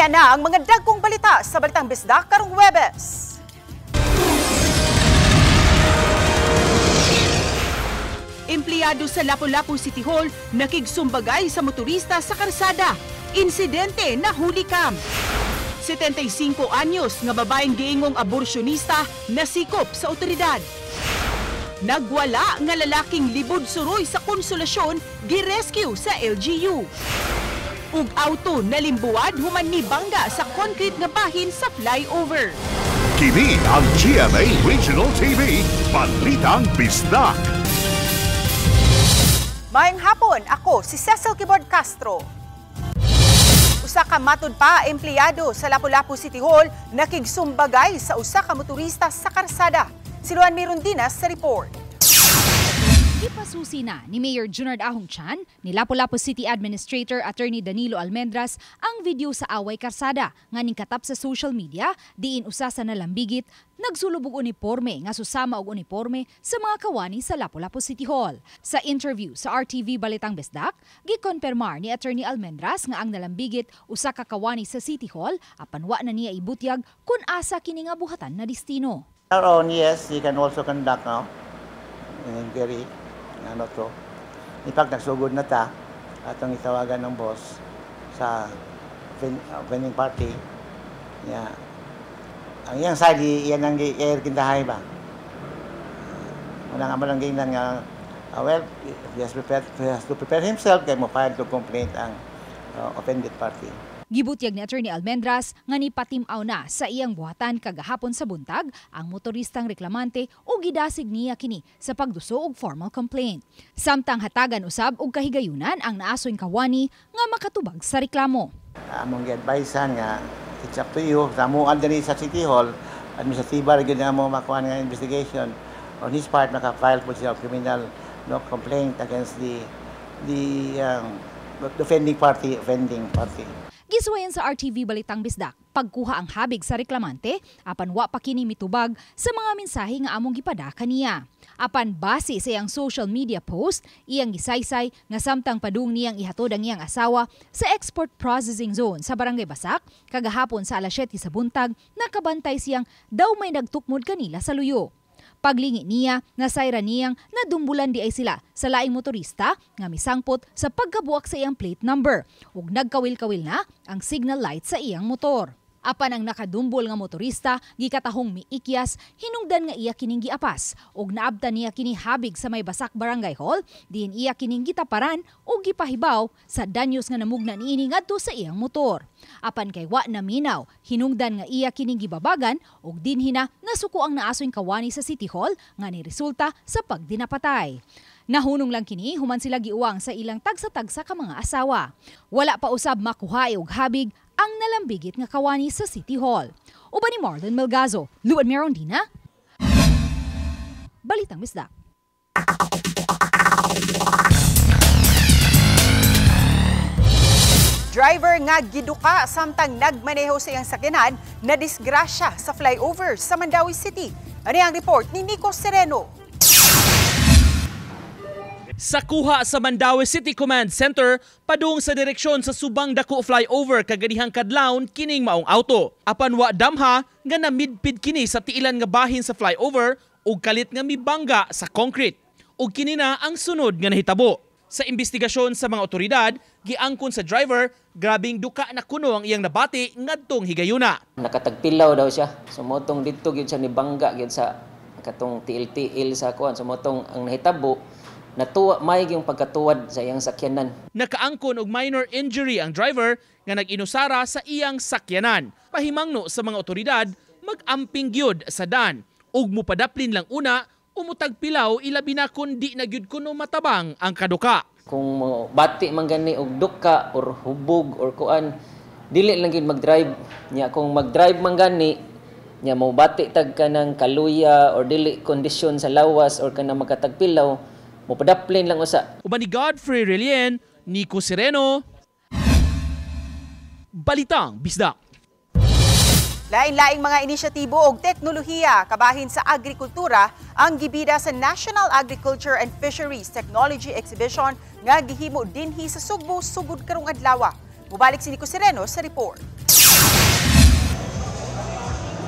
Yan na ang mga dagkong balita sa Balitang Bisdak karong Huwebes. Empleyado sa Lapu-Lapu City Hall nakigsumbagay sa motorista sa karsada. Insidente na hulikam. 75 anyos nga babaeng giingong aborsyonista nasikop sa otoridad. Nagwala nga lalaking libod suroy sa Konsolasyon girescue sa LGU. Ug auto nalimbuad human ni bangga sa concrete nga bahin sa flyover. Kini ang GMA Regional TV, Balitang Bisdak. Maayong hapon, ako si Cecil Kibord Castro. Usa ka matud pa empleyado sa Lapu-Lapu City Hall nakigsumbagay sa usa ka motorista sa karsada. Si Luan Mirondinas sa report. Ipasusi na ni Mayor Junard Ahong Chan ni Lapu-Lapu City Administrator Attorney Danilo Almendras ang video sa away karsada nga ningkatap sa social media diin usa sa nalambigit nagsulubog uniporme nga susama og uniporme sa mga kawani sa Lapu-Lapu City Hall. Sa interview sa RTV Balitang Bisdak, gikonpermar ni Attorney Almendras nga ang nalambigit usa ka kawani sa City Hall apan wa na niya ibutyag kun asa kini nga buhatan na destino. Yes, you can also conduct now. Very to. In fact, nagsugod na ta atong itawagan ng boss sa vending party. Yeah. Ang iyang side, iyan ang air kindahay ba? Wala nga malang ganyan nga, well, he has to prepare himself kaya mo file to complaint ang offended party. Gibutyag ni Attorney Almendras nga nipatimaw na sa iyang buhatan kagahapon sa buntag ang motoristang reklamante o gidasig niya kini sa pagduso og formal complaint. Samtang hatagan usab og kahigayunan ang naasoy kawani nga makatubag sa reklamo. Among gi-advisean nga it's up to you sa mo diri sa City Hall administratiba gyud nga mo makuha nga investigation on his part maka-file po siya criminal complaint against the offending party. Giswayan sa RTV Balitang Bisdak, pagkuha ang habig sa reklamante, apan wa pa kini mitubag sa mga mensahe nga among gipadaka niya. Apan base sa iyang social media post, iyang gisaysay nga samtang padung niyang ihatod ang iyang asawa sa export processing zone sa Barangay Basak, kagahapon sa alas 7 sa buntag, nakabantay siyang daw may nagtukmod kanila sa luyo. Paglingi niya, nasayra niyang nadumbulan di ay sila sa laing motorista nga misangpot sa pagkabuak sa iyang plate number ug nagkawil-kawil na ang signal light sa iyang motor. Apan ang nakadumbol nga motorista gikatahong miikyas hinungdan nga iya kining giapas ug naabtan niya kini habig sa may Basak Barangay Hall diin iya kining gitaparan ug gipahibaw sa danyos nga namugna niini ngadto sa iyang motor. Apan kay wa na minaw hinungdan nga iya kining gibabagan ug dinhi na nasuko ang naasoy kawani sa City Hall nga ni resulta sa pagdinapatay. Nahunong lang kini human sila giuwang sa ilang tagsa-tagsa ka mga asawa. Wala pa usab makuha og habig ang nalambigit nga kawani sa City Hall. Uban ni Marlon Melgazo, Luan Mirondina, Balitang Bisdak. Driver nga giduka samtang nagmaneho sa iyang sakyanan na disgrasya sa flyover sa Mandawi City. Ano ang report ni Nico Sereno? Sa kuha sa Mandawi City Command Center, padung sa direksyon sa Subang Dako Flyover kagadihang kadlawon kining maong auto. Apan wa damha nga namidpid kini sa tiilan nga bahin sa flyover ug kalit nga mibangga sa concrete. Ug kini na ang sunod nga nahitabo. Sa investigasyon sa mga otoridad, giangkon sa driver, grabing duka na kuno ang iyang nabati ngadtong higayuna. Nakatagpilaw daw siya. Sumotong dito gyud siya ni bangga gyud sa katong tiil-tiil sa kuan. Sumotong ang nahitabo natuwa may yung pagkatuwad sa iyang sakyanan. Nakaangkon og minor injury ang driver nga nag-inusara sa iyang sakyanan. Pahimangno sa mga otoridad mag-amping gyud sa dan ug mupadaplin lang una umutag pilaw ilabi na kun di na gyud kuno matabang ang kaduka. Kung bati man gani og duka or hubog or kuan dili lang gyud mag-drive nya. Kung mag-drive man gani nya mo bati tag kanang kaluya or dili kondisyon sa lawas or kanang magkatagpilaw mupadaplin lang usa. Uban ni Godfrey Relien, Nico Sereno, Balitang Bisdak. Lain-laing mga inisyatibo og teknolohiya kabahin sa agrikultura ang gibida sa National Agriculture and Fisheries Technology Exhibition nga gihimo dinhi sa Sugbo sugod karong adlaw. Mubalik si Nico Sereno sa report.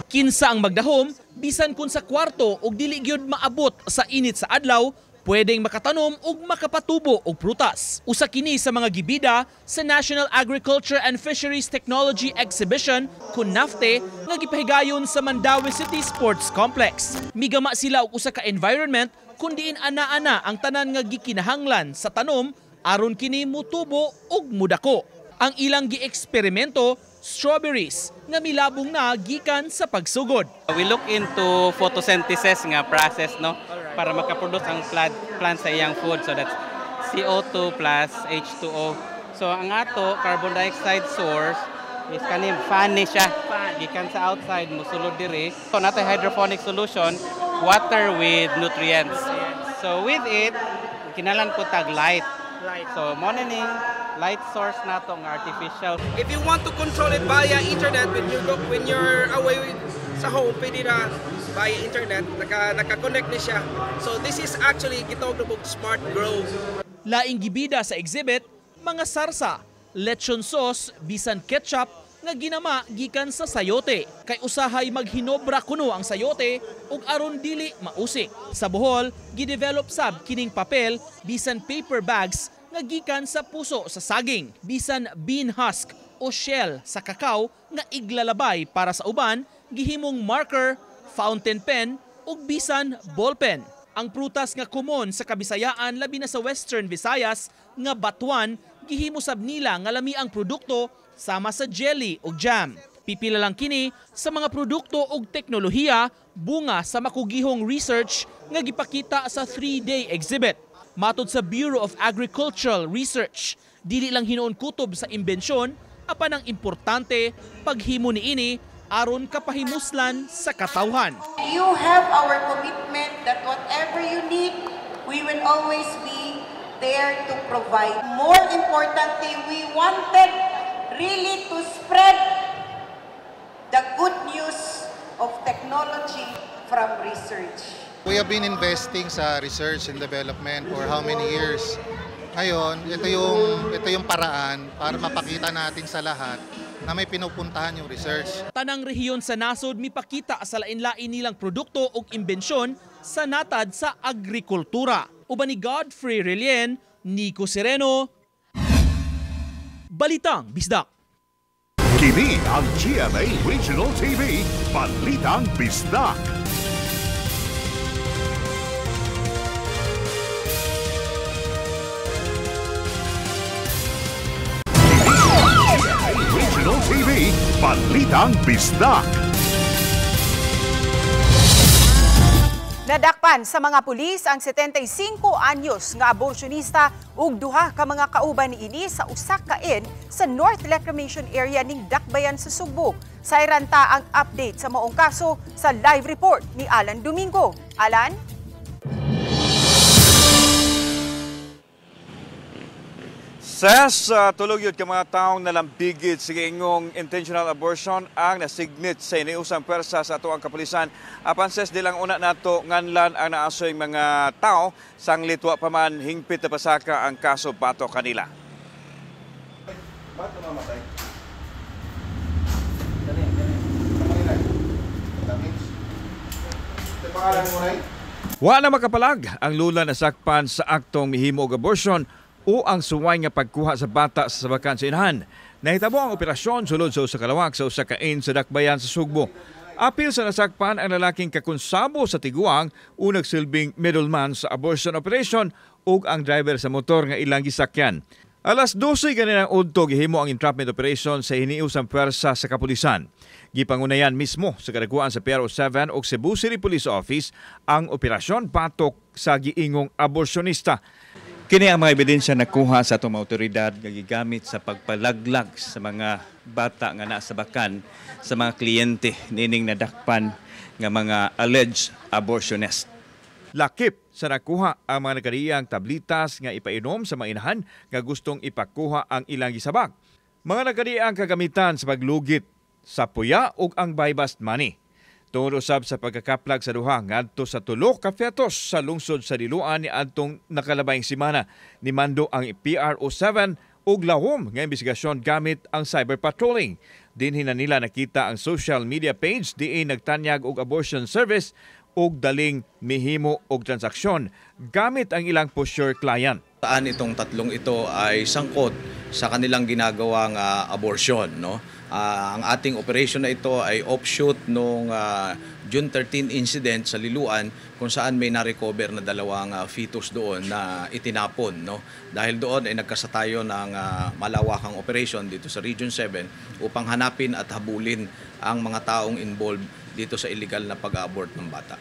Kinsa ang magdahom bisan kun sa kwarto ug dili gyud maabot sa init sa adlaw, pwedeng makatanom ug makapatubo og prutas. Usa kini sa mga gibida sa National Agriculture and Fisheries Technology Exhibition kun NAFTE nga gipahigayon sa Mandaue City Sports Complex. Migama sila og usa ka environment kun diin ana-ana ang tanan nga gikinahanglan sa tanom aron kini mutubo ug mudako. Ang ilang gi-eksperimento, strawberries nga milabong na gikan sa pagsugod. We look into photosynthesis nga process, no, para makaproduce ang plant sa iyang food, so that's CO2 plus H2O. So ang ato carbon dioxide source is kaning fan ni siya, gikan sa outside musulod diri. So nato hydroponic solution, water with nutrients. So with it kinalan ko tag light. So morning light source nato ng artificial. If you want to control it via internet, when you're away sa home, pwede na via internet, naka-connect ni siya. So this is actually gitawag na smart grow. Laing gibida sa exhibit, mga sarsa, lechon sauce, bisan ketchup nga ginama gikan sa sayote. Kay usahay maghinobra kuno ang sayote ug aron dili mausik. Sa Bohol, gidevelop sab kining papel bisan paper bags nga gikan sa puso sa saging, bisan bean husk o shell sa kakao nga iglalabay para sa uban, gihimong marker, fountain pen ug bisan ballpen. Ang prutas nga common sa Kabisayaan labi na sa Western Visayas nga batuan, gihimo sab nila nga lami ang produkto sama sa jelly ug jam. Pipila lang kini sa mga produkto ug teknolohiya bunga sa makugihong research nga gipakita sa 3-day exhibit. Matod sa Bureau of Agricultural Research, dili lang hinuon kutob sa imbensyon, apan ang importante paghimo niini aron kapahimuslan sa katawhan. You have our commitment that whatever you need, we will always be there to provide. More importantly, we wanted really to spread the good news of technology from research. We have been investing sa research and development for how many years? Ngayon, ito yung paraan para mapakita natin sa lahat na may pinupuntahan yung research. Tanang rehiyon sa nasod mipakita sa lain-lain nilang produkto ug imbensyon sa natad sa agrikultura. Uban ni Godfrey Relien, Nico Sereno, Balitang Bisdak. Kini ang GMA Regional TV, Balitang Bisdak. Regional TV, Balitang Bisdak. Nadakpan sa mga pulis ang 75 anyos nga abortionista ug duha ka mga kauban niini sa usa ka inn sa North Reclamation Area ning Dakbayan sa Subo. Sayranta ang update sa maong kaso sa live report ni Alan Domingo. Alan? Ses, tulog yun ka mga taong nalambigit sa ingong intentional abortion ang nasignit sa iniusang pwersa sa ato ang kapulisan. Apan ses, dilang una nato nganlan ang naasoy mga tao sang litwa pa man hingpit na pasaka ang kaso bato kanila. Bato mamatay? Wala makapalag ang lula na sakpan sa aktong mihimo og abortion o ang suway nga pagkuha sa bata sa sabakan sa inahan. Nahitabo ang operasyon sulod sa usa ka lawak sa usa ka inn sa Dakbayan sa Sugbo. Apil sa nasakpan ang lalaking kakonsabo sa tiguang o nagsilbing middleman sa abortion operation ug ang driver sa motor nga ilang gisakyan. Alas 12 ganinang udto gihimo ang entrapment operation sa hiniusang pwersa sa kapulisan. Gipangunayan mismo sa kadaguan sa PRO 7 o Cebu City Police Office ang operasyon patok sa giingong abortionista. Kini ang mga ebidensya nakuha sa atong autoridad nga gigamit sa pagpalaglag sa mga bata nga nasa bakan sa mga kliyente nining nadakpan nga mga alleged abortionist. Lakip sa nakuha ang mga nagkariyang tablitas nga ipainom sa mga inahan nga gustong ipakuha ang ilang gisabak. Mga nagkariyang kagamitan sa paglugit sa puya ug ang buy-bust money. Tungod usab sa pagkakaplag sa duha ngadto sa tulo ka fetos sa lungsod sa Diluan ni adtong nakalabayng semana ni mando ang PRO 7 ug lahom nga investigasyon gamit ang cyber patrolling. Dinhi na nila nakita ang social media page diin nagtanyag og abortion service ug daling mihimo og transaksyon gamit ang ilang pusher client. Saan itong tatlong ito ay sangkot sa kanilang ginagawang abortion, no? Ang ating operation na ito ay offshoot nung June 13 incident sa Liloan kung saan may na-recover na dalawang fetus doon na itinapon, no? Dahil doon ay nagkasatayo ng malawakang operation dito sa Region 7 upang hanapin at habulin ang mga taong involved dito sa illegal na pag-abort ng bata.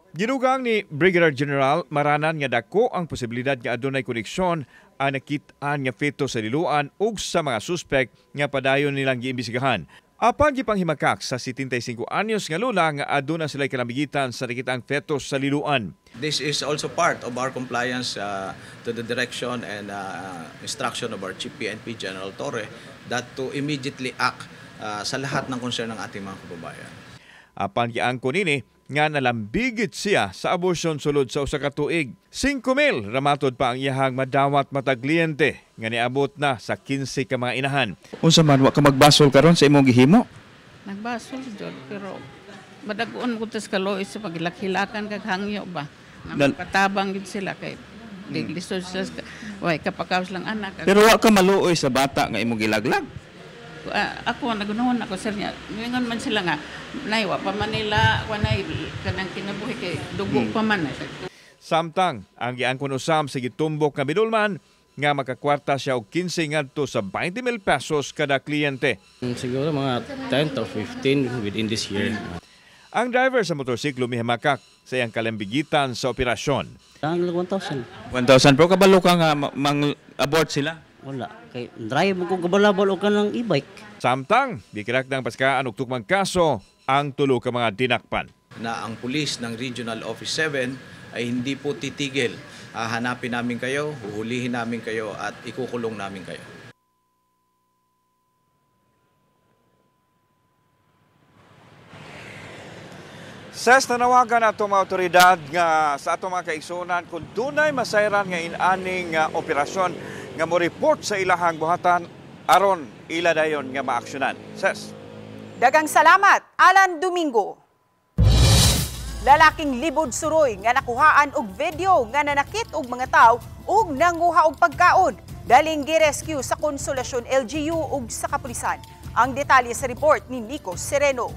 Ginugang ni Brigadier General Maranan nga dako ang posibilidad nga adunay koneksyon ang nakitaan nga fetus sa Liloan ug sa mga suspect nga padayon nilang giimbestigahan. Apan gipanghimakak sa 75 anyos nga lula nga aduna sila kalamigitan sa nakitaang fetus sa Liloan. This is also part of our compliance to the direction and instruction of our Chief PNP General Torre that to immediately act sa lahat ng concern ng ating mga kababayan. Apan giangko nini nga nalambigit siya sa abortion sulod sa usa ka tuig. 5,000 ramatod pa ang iyahang madawat matag kliyente nga niabot na sa 15 ka mga inahan. Unsa man wa ka magbasol karon sa imong gihimo? Nagbasol jud pero madagon ko tas kaloy sa pagilak-hilakan kag hangyo ba. Katabang gid sila kay lisod sila way kapakaos lang anak. Pero wa ka maluoy sa bata nga imong gilaglag. Ako nagunahon ako sir niya. Mingon man sila nga naiwa pa Manila wanay kanang kinabuhi kay dugo pa man. Samtang ang giangkon usam sa gitumbok nga bidulman nga makakwarta siya og 15 ngadto sa 20,000 pesos kada kliyente. Siguro mga 10 to 15 within this year. Ang driver sa motorsiklo mihamakak sa iyang kalambigitan sa operasyon. Ang 1,000. 1,000 pero kabalo ka nga mang-abort sila? Wala. Kay drive mo kung kabalabal o ka ng e-bike. Samtang, gikirak ng paskaan og tukmang kaso ang tulo ka mga dinakpan. Na ang pulis ng Regional Office 7 ay hindi po titigil. Hanapin namin kayo, huhulihin namin kayo at ikukulong namin kayo. Ses, nanawagan na itong mga otoridad nga sa atong mga kaigsunan kung dunay masayran nga inaning operasyon nga mo report sa ilahang buhatan aron ila dayon nga maaksyonan. Ses. Dagang salamat, Alan Domingo. Lalaking libod suroy nga nakuhaan og video nga nanakit og mga tawo ug nanguha og pagkaon. Daling gi-rescue sa Consolacion LGU ug sa kapulisan. Ang detalye sa report ni Nico Sereno.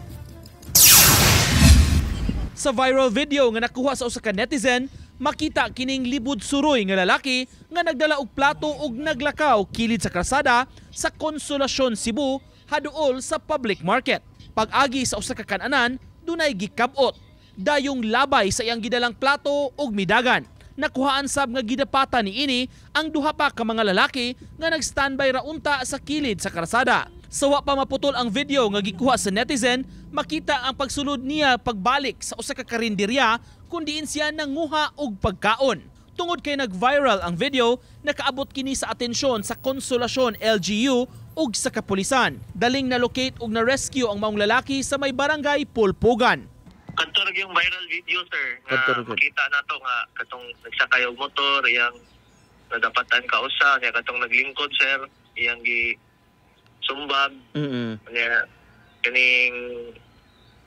Sa viral video nga nakuha sa usa ka netizen, makita kining libod suroy nga lalaki nga nagdala og plato ug naglakaw kilid sa kalsada sa Consolacion, Cebu, haduol sa public market. Pag-agi sa usa ka kan-anan, dunay gikabot. Dayong labay sa iyang gidalang plato ug midagan. Nakuhaan sab nga gidapata ni ini ang duha pa ka mga lalaki nga nag-standby ra unta sa kilid sa kalsada. Sa wa pa maputol ang video nga gikuha sa netizen, makita ang pagsulod niya pagbalik sa usa ka karinderya kun diin siya nanguha og pagkaon. Tungod kay nag-viral ang video, nakaabot kini sa atensyon sa Consolacion LGU ug sa kapulisan. Daling na-locate ug na-rescue ang maong lalaki sa may barangay Pulpugan. Kanto yung viral video, sir, nga makita na to nga katong nagsakay og motor, iyang nadapatan ka usa, nga katong naglingkod, sir, iyang gi sumbag.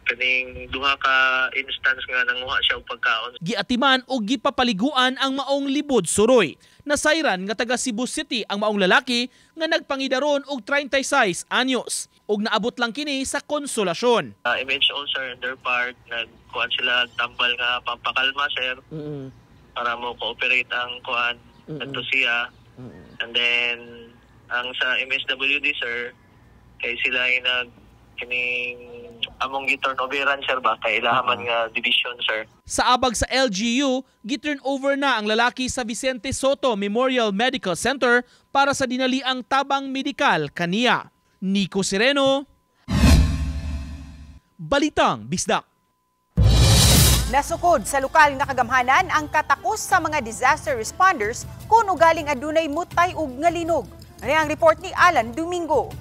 Kaning duha ka instance nga nanguha siya og pagkaon. Giatiman o gipapaliguan ang maong libod suroy. Nasayran nga taga Cebu City ang maong lalaki nga nagpangidaron og 36 anyos ug naabot lang kini sa Consolacion. Image also on their part, nagkuhan sila tambal nga pampakalma, sir, para mo cooperate ang kuhan adto siya. And then ang sa MSWD, sir, kay sila ay kining among giturnoveran, sir, ba kay ilahaman nga division, sir. Sa abag sa LGU, giturn over na ang lalaki sa Vicente Soto Memorial Medical Center para sa dinaliang tabang medikal kaniya. Nico Sereno, Balitang Bisdak. Nasukod sa lokal nga kagamhanan ang katakos sa mga disaster responders kung ugaling adunay mutay ug nga linog. Ano ang report ni Alan Domingo?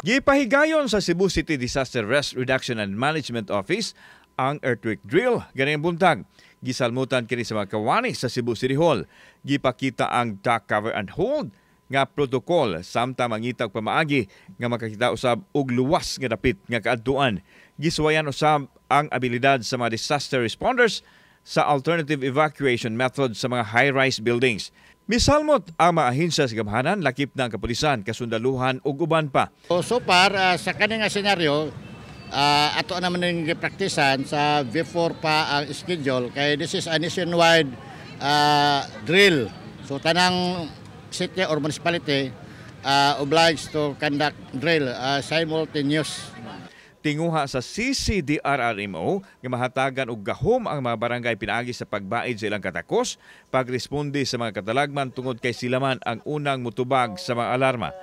Gipahigayon sa Cebu City Disaster Risk Reduction and Management Office ang earthquake drill ganang buntag. Gisalmutan kini sa mga kawani sa Cebu City Hall. Gipakita ang dock cover and hold nga protocol samtang mangitag pamaagi nga makakita usab og luwas nga dapit nga kaadtuan. Gisuwayan usab ang abilidad sa mga disaster responders sa alternative evacuation method sa mga high-rise buildings. Misalmot ang mga ahensya sa gamhanan, lakip na ang kapulisan, kasundaluhan ug uban pa. So far, sa kanina senaryo, ato naman yung praktisan sa before pa ang schedule kay this is a nationwide drill. So tanang city or municipality obliged to conduct drill simultaneous. Tinguha sa CCDRRMO nga mahatagan og gahom ang mga barangay pinaagi sa pagbaid sa ilang katakos, pagresponde sa mga katalagman tungod kay sila man ang unang mutubag sa mga alarma.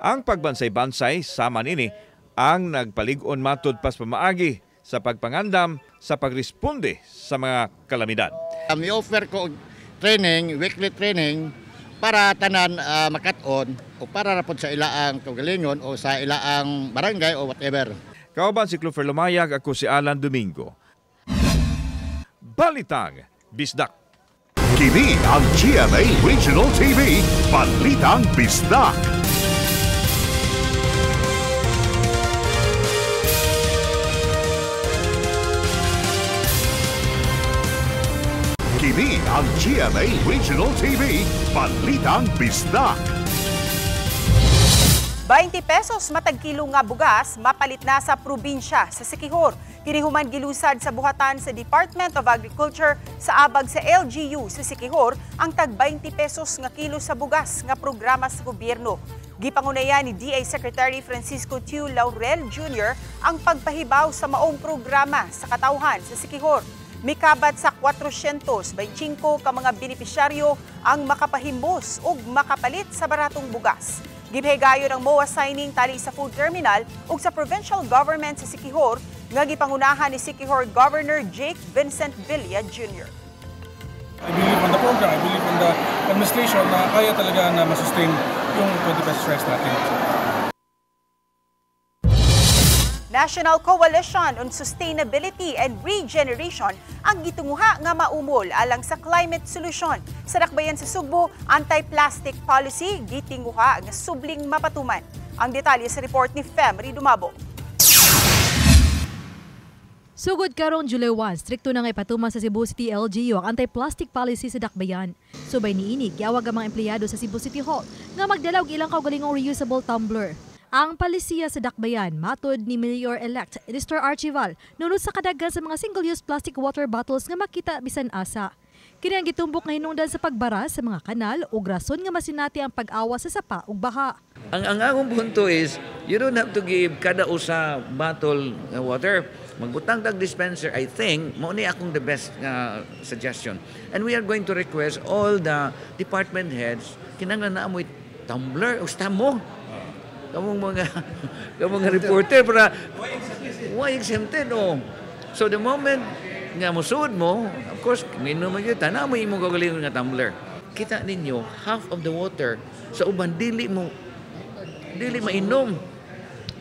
Ang pagbansay-bansay sama nini ang nagpalig-on matud pas pamaagi sa pagpangandam sa pagresponde sa mga kalamidad. May offer ko training, weekly training para tanan makat-on o para rapod sa ilaang kaugalingon o sa ilaang barangay o whatever. Kauban si Clover Lumayag, ako si Alan Domingo. Balitang Bisdak. Kini ang GMA Regional TV, Balitang Bisdak. Kini ang GMA Regional TV, Balitang Bisdak. 20 pesos matag kilo nga bugas mapalit na sa probinsya sa Siquijor. Kinihuman gilusad sa buhatan sa Department of Agriculture sa abag sa LGU sa Siquijor ang tag 20 pesos nga kilo sa bugas nga programa sa gobyerno. Gipangunayan ni DA Secretary Francisco Tiu Laurel Jr. ang pagpahibaw sa maong programa sa katawhan sa Siquijor. Mikabat sa 425 ka mga benepisyaryo ang makapahimbos ug makapalit sa baratong bugas. Gibhigayon ang MOA signing tali sa food terminal ug sa provincial government sa Siquijor nga gipangunahan ni Siquijor Governor Jake Vincent Villa Jr. I believe on the program, I believe on the administration na kaya talaga na masustain yung 20 pesos rice natin. National Coalition on Sustainability and Regeneration ang gitunguha nga maumol alang sa climate solution. Sa dakbayan sa Sugbo, anti-plastic policy gitinguha nga subling mapatuman. Ang detalye sa report ni Femri Dumabo. Sugod karong July 1, strikto na nga ipatuman sa Cebu City LGU ang anti-plastic policy sa dakbayan. Subay niini, giawag ang mga empleyado sa Cebu City Hall nga magdala og ilang kaugalingong reusable tumbler. Ang palisiya sa dakbayan, matod ni Mayor-elect Mr. Archival, nunod sa kadaghan sa mga single-use plastic water bottles nga makita bisan asa. Kini ang gitumbok nga hinungdan sa pagbara sa mga kanal ug rason nga masinati ang pag-awa sa sapa ug baha. Ang akong punto is, you don't have to give kada usa bottle ng water. Magbutang tag dispenser, I think, mao ni akong the best suggestion. And we are going to request all the department heads kinahanglan na amoy tumbler o stamo. Kamong mga reporter para why exempted no. So the moment nga mosuod mo, of course, minom man gyud tanaw mo imong kagalingon nga tumbler. Kita ninyo half of the water sa uban dili mainom.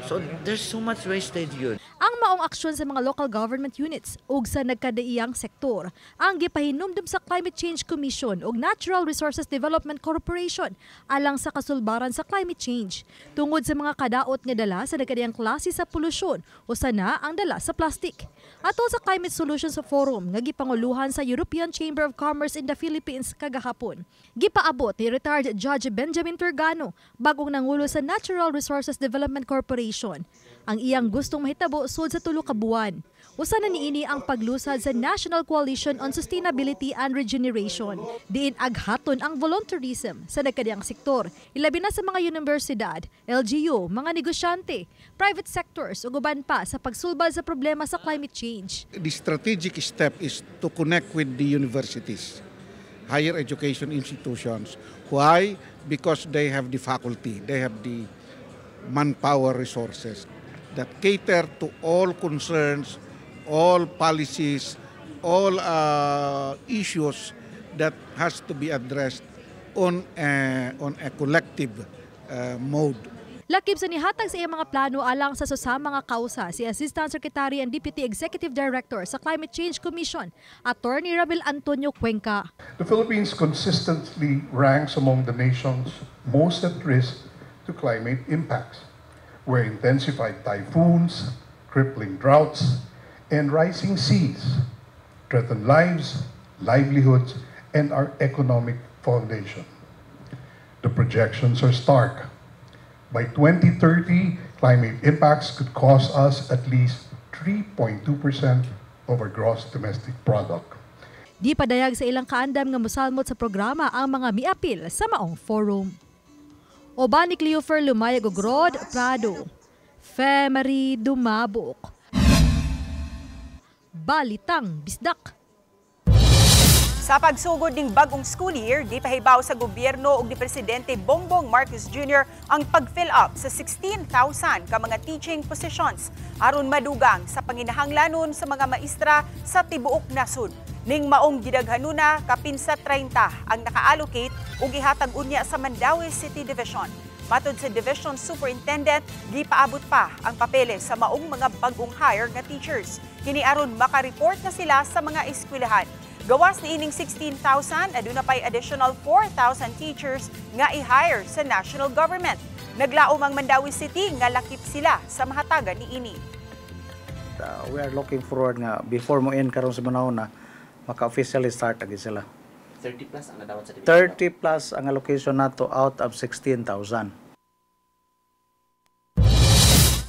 So there's so much wastage yun. Ang maong aksyon sa mga local government units ug sa nagkadaiyang sektor ang gipahinumdum sa Climate Change Commission ug Natural Resources Development Corporation alang sa kasulbaran sa climate change tungod sa mga kadaot nga dala sa nagkadaiyang klase sa polusyon o sana ang dala sa plastic. Atol sa Climate Solutions Forum nga gipanguluhan sa European Chamber of Commerce in the Philippines kagahapon, gipaabot ni retired Judge Benjamin Turgano bagong nangulo sa Natural Resources Development Corporation ang iyang gustong mahitabo sud sa 3 ka buwan. Usa na niini ang paglusad sa National Coalition on Sustainability and Regeneration. Diin aghaton ang volunteerism sa nagkadiyang sektor, ilabi na sa mga universidad, LGU, mga negosyante, private sectors ug uban pa sa pagsulbad sa problema sa climate change. The strategic step is to connect with the universities, higher education institutions. Why? Because they have the faculty, they have the manpower resources that cater to all concerns, all policies, all issues that has to be addressed on a collective mode. Lakip sa nihatag sa iyang mga plano alang sa susama nga kausa si Assistant Secretary and Deputy Executive Director sa Climate Change Commission, Attorney Ramil Antonio Cuenca. The Philippines consistently ranks among the nations most at risk to climate impacts, where intensified typhoons, crippling droughts, and rising seas threaten lives, livelihoods, and our economic foundation. The projections are stark. By 2030, climate impacts could cost us at least 3.2% of our gross domestic product. Di padayag sa ilang kaandam nga mosalmot sa programa ang mga miapil sa maong forum. Oban ni Cleofer Lumayag og Rod Prado, Femery Dumabok. Balitang Bisdak. Sa pagsugod ning bagong school year, gipahibaw sa gobyerno ug ni Presidente Bongbong Marcos Jr. ang pag-fill up sa 16,000 ka mga teaching positions aron madugang sa panginahanglanon sa mga maestra sa tibuok nasod. Ning maong gidaghanuna kapin sa 30 ang naka-allocate ug ihatag unya sa Mandaue City Division. Matod sa Division Superintendent, gipaabot pa ang papeles sa maong mga bagong hire nga teachers. Kini aron makareport na sila sa mga eskwelahan. Gawas ni ining 16,000, aduna pay additional 4,000 teachers nga i-hire sa national government. Naglaom ang Mandaue City nga lakip sila sa mahatagan ni ini. We are looking forward nga before mo end karon sa manahon na maka-officially start agi sila. 30 plus ang nadawat sa division. 30 plus ang allocation nato out of 16,000.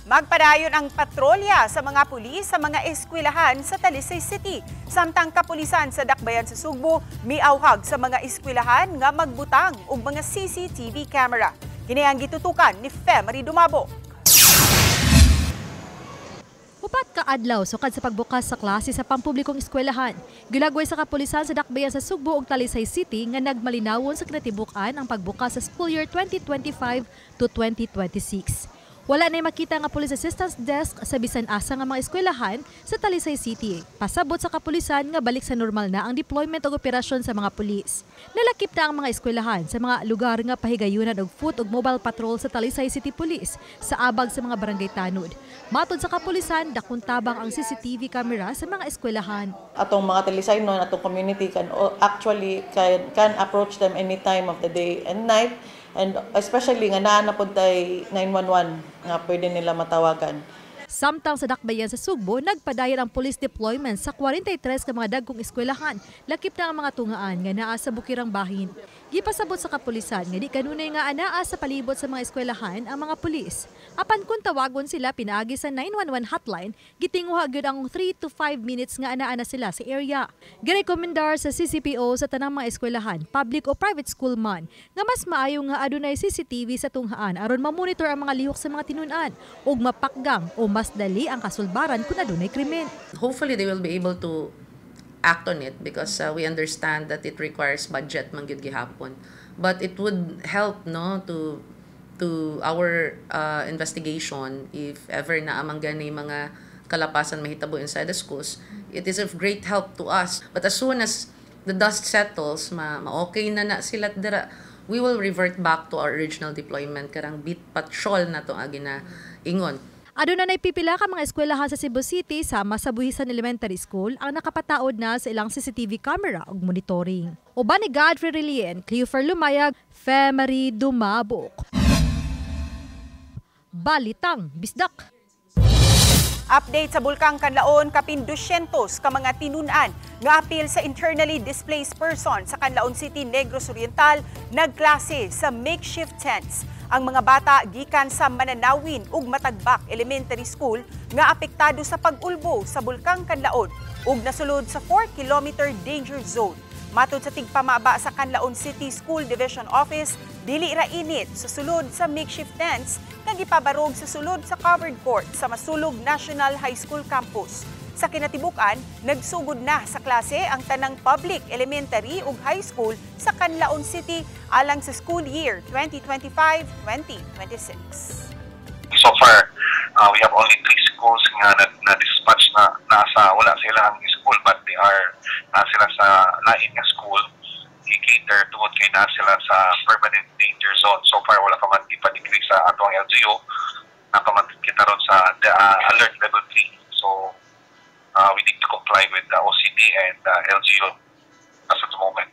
Magpadayon ang patrolya sa mga pulis sa mga eskwelahan sa Talisay City. Samtang kapulisan sa Dakbayan sa Sugbo, miauhag sa mga eskwelahan nga magbutang og mga CCTV camera. Kini ang gitutukan ni Femery Dumabok. Upat ka adlaw sukad sa pagbukas sa klase sa pampublikong eskwelahan. Gilagway sa kapulisan sa Dakbayan sa Sugbo ug Talisay City nga nagmalinawon sa kinatibukan ang pagbukas sa school year 2025 to 2026. Wala na makita nga Police Assistance Desk sa bisan asa nga mga eskwelahan sa Talisay City. Pasabot sa kapulisan nga balik sa normal na ang deployment o operasyon sa mga pulis. Nalakip na ang mga eskwelahan sa mga lugar nga pahigayunan og foot ug mobile patrol sa Talisay City Police sa abag sa mga barangay tanod. Matod sa kapulisan, dakong tabang ang CCTV camera sa mga eskwelahan. Atong mga Talisaynon, atong community can approach them any time of the day and night. And especially nga naa na pud tay 911 nga pwede nila matawagan. Samtang sa Dakbayan sa Sugbo, nagpadayon ang police deployment sa 43 ka mga dagkong eskwelahan. Lakip na ang mga tungaan nga naa sa bukirang bahin. Gipasabot sa kapulisan nga di kanunay nga anaa sa palibot sa mga eskwelahan ang mga pulis. Apan kung tawagon sila pinaagi sa 911 hotline, gitinguha gyud ang 3 to 5 minutes nga anaa na sila sa area. Girekomendar sa CCPO sa tanang mga eskwelahan, public o private school man, nga mas maayo nga adunay CCTV sa tunghaan aron mamonitor ang mga lihok sa mga tinun-an ug mapakgang o mas dali ang kasulbaran kung adunay krimen. Hopefully they will be able to act on it because we understand that it requires budget man gyud gihapon, but it would help to our investigation if ever na amang gani mga kalapasan mahitabo inside the schools. It is of great help to us, but as soon as the dust settles, ma-okay na sila dira, we will revert back to our original deployment karang beat patrol na to agi na ingon. Aduna nay pipila ka mga eskwelahan sa Cebu City sama sa Buhisan Elementary School ang nakapataod na sa ilang CCTV camera ug monitoring. Uban ni Godfrey Relien, Cleofer Lumayag, Femery Dumabok. Balitang Bisdak. Update sa Bulkang Kanlaon, kapin 200 ka mga tinun-an nga apil sa internally displaced person sa Kanlaon City, Negros Oriental, nagklase sa makeshift tents. Ang mga bata gikan sa Mananawin ug Matagbak Elementary School nga apektado sa pag-ulbo sa Bulkang Kanlaon ug nasulod sa 4-kilometer danger zone. Matod sa tigpamaba sa Kanlaon City School Division Office, dili ra init sa sulod sa makeshift tents nga gipabarog sa sulod sa covered court sa Masulog National High School Campus. Sa kinatibukan, nagsugod na sa klase ang tanang public, elementary ug high school sa Canlaon City alang sa school year 2025-2026. So far, we have only 3 schools nga na-dispatch na nasa wala silang school but they are sila sa lain nga school i-cater tungod kay na sila sa permanent danger zone. So far, wala pa man di pa decrease sa atong LGU. Napaman kita ron sa alert level 3. So, we need to comply with the OCD and LGU as of the moment.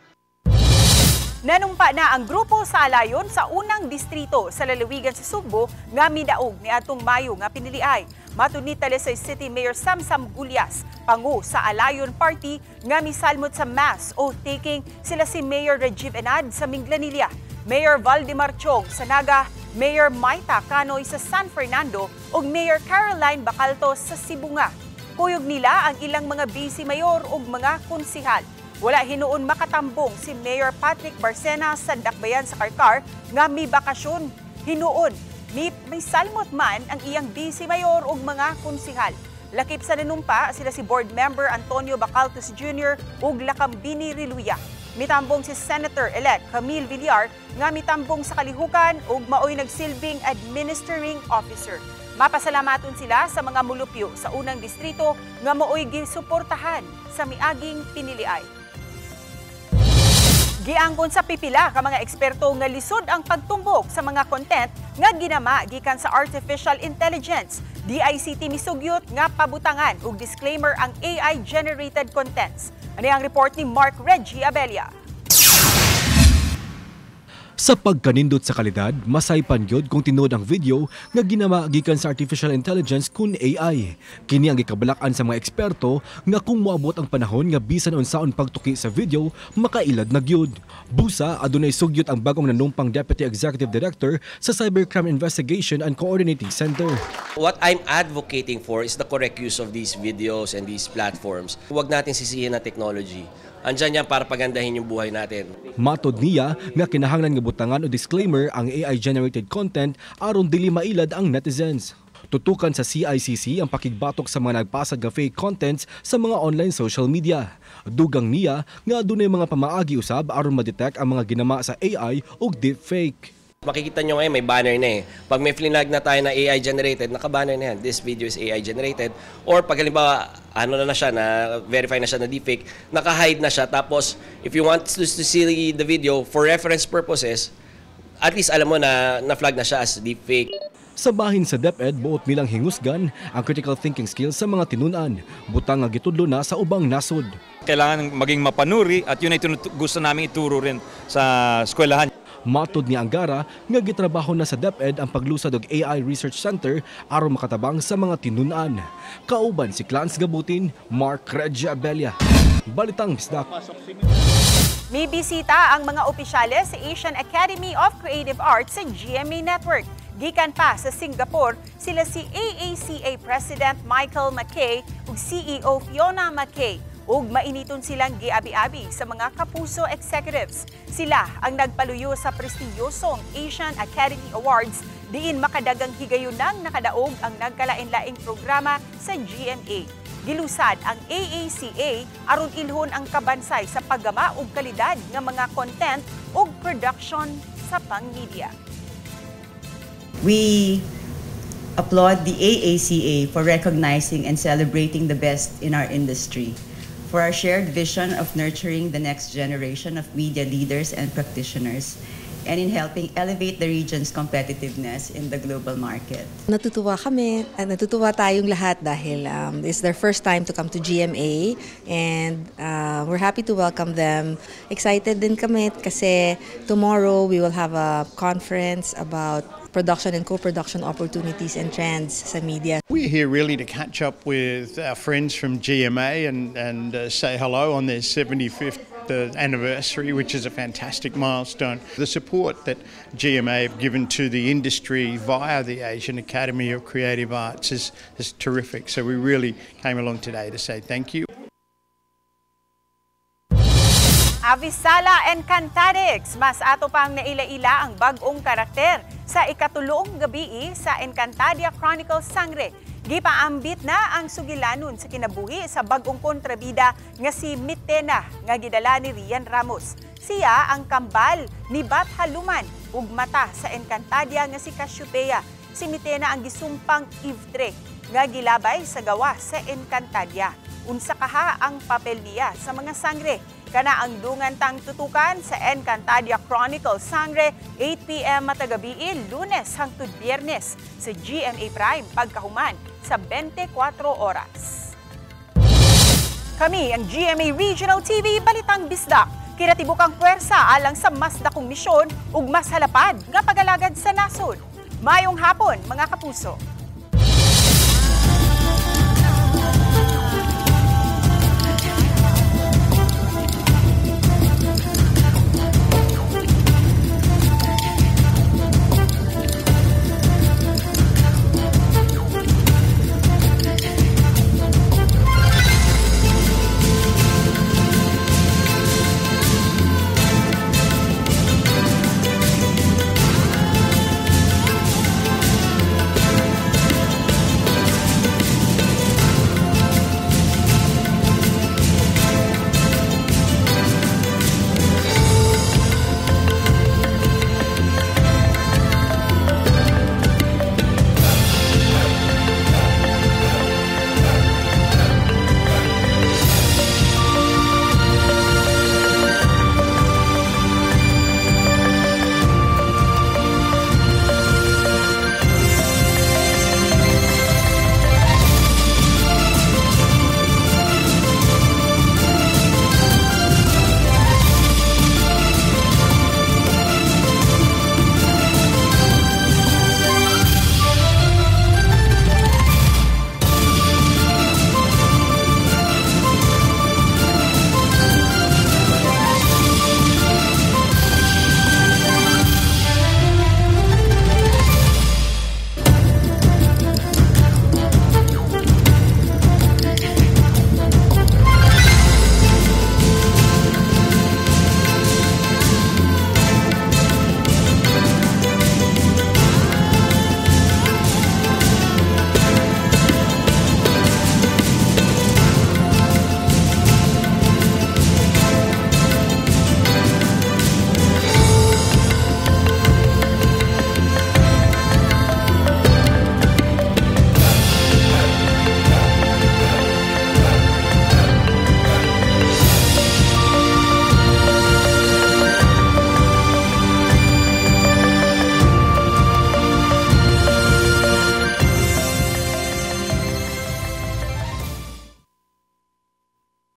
Nanumpa na ang grupo sa alayon sa unang distrito sa lalawigan sa Sugbo nga midaog ni atong Mayo nga piniliay. Matud ni Talisay City Mayor Samsam Gulyas, pangu sa Alayon Party nga misalmot sa mass oath-taking sila si Mayor Rajiv Enad sa Minglanilla, Mayor Valdemar Chong sa Naga, Mayor Maita Canoy sa San Fernando ug Mayor Caroline Bacaltos sa Sibunga. Kuyog nila ang ilang mga vice mayor ug mga konsihal. Wala hinuon makatambong si Mayor Patrick Barcena sa Dakbayan sa Karkar nga may bakasyon. Hinuon, may salmot man ang iyang vice mayor ug mga konsihal. Lakip sa nanumpa sila si Board Member Antonio Bacaltos Jr. ug Lakambini Riluya. Mitambong si Senator-elect Camille Villar nga mitambong sa kalihukan ug maoy nagsilbing administering officer. Mapasalamaton sila sa mga mulupyo sa unang distrito nga maoy gisuportahan sa miaging piniliay. Giangkon sa pipila ka mga eksperto nga lisod ang pagtumbok sa mga content nga ginama gikan sa artificial intelligence. DICT misugyot nga pabutangan ug disclaimer ang AI-generated contents. Ano ang report ni Mark Reggie Abella? Sa pagkanindot sa kalidad, masaypan gyud kung tinuod ang video nga ginama gikan sa artificial intelligence kun AI. Kini ang gikabalakan sa mga eksperto nga kung moabot ang panahon nga bisan unsaon pagtuki sa video, makailad na gyud. Busa adunay sugyot ang bagong nanumpang Deputy Executive Director sa Cybercrime Investigation and Coordinating Center. What I'm advocating for is the correct use of these videos and these platforms. Huwag natin sisihin na technology. Andyan yan para pagandahin yung buhay natin. Matod niya nga kinahanglan nga butangan o disclaimer ang AI-generated content aron dili mailad ang netizens. Tutukan sa CICC ang pakigbatok sa mga nagpasag nga fake contents sa mga online social media. Dugang niya nga adunay mga pamaagi usab aron ma-detect ang mga ginama sa AI o deepfake. Makikita nyo ngayon may banner na eh. Pag may flinag na tayo na AI-generated, naka-banner na yan. This video is AI-generated. Or pag halimbawa, na siya, na-verify na siya na deepfake, naka-hide na siya. Tapos, if you want to see the video for reference purposes, at least alam mo na na-flag na siya as deepfake. Sa bahin sa DepEd, buot nilang hingusgan ang critical thinking skills sa mga tinunan. Butang nga gitudlo na sa ubang nasod. Kailangan maging mapanuri at yun ay gusto namin ituro rin sa eskwelahan. Matod ni Angara nga gitrabaho na sa DepEd ang paglusad og AI Research Center aron makatabang sa mga tinunan. Kauban si Clarence Gabutin, Mark Reggie Abella. Balitang Bisdak. May bisita ang mga opisyales sa Asian Academy of Creative Arts sa GMA Network. Gikan pa sa Singapore, sila si AACA President Michael Mackay ug CEO Fiona Mackay. Ug mainiton silang giabi-abi sa mga kapuso executives. Sila ang nagpaluyo sa prestiyosong Asian Academy Awards diin makadagang higayunang nakadaog ang nagkalain-laing programa sa GMA. Gilusad ang AACA aron ilhon ang kabansay sa paggama ug kalidad nga mga content ug production sa pang-media. We applaud the AACA for recognizing and celebrating the best in our industry, for our shared vision of nurturing the next generation of media leaders and practitioners, and in helping elevate the region's competitiveness in the global market. Natutuwa kami at natutuwa tayong lahat dahil it's their first time to come to GMA and we're happy to welcome them. Excited din kami kasi tomorrow we will have a conference about production and co-production opportunities and trends sa media. We're here really to catch up with our friends from GMA and say hello on their 75th anniversary, which is a fantastic milestone. The support that GMA have given to the industry via the Asian Academy of Creative Arts is terrific. So we really came along today to say thank you. Avisala Encantadix, mas ato pang naila-ila ang bag-ong karakter sa ikatulong gabi sa Encantadia Chronicles Sangre. Gipaambit na ang sugilanon sa kinabuhi sa bag-ong kontrabida nga si Mitena nga gidala ni Rian Ramos. Siya ang kambal ni Bat Haluman ug mata sa Encantadia nga si Cassiopeia. Si Mitena ang gisumpang Ivtre. nga gilabay sa gawa sa Encantadia. Unsa kaha ang papel niya sa mga sangre. Kana ang dungan tang tutukan sa Encantadia Chronicles Sangre 8 p.m. matagabiin Lunes hangtod Biyernes sa GMA Prime pagkahuman sa 24 oras. Kami ang GMA Regional TV Balitang Bisdak. Kinatibukang puwersa alang sa mas dakong misyon ug mas halapad nga pagalagad sa nasod. Mayong hapon mga kapuso.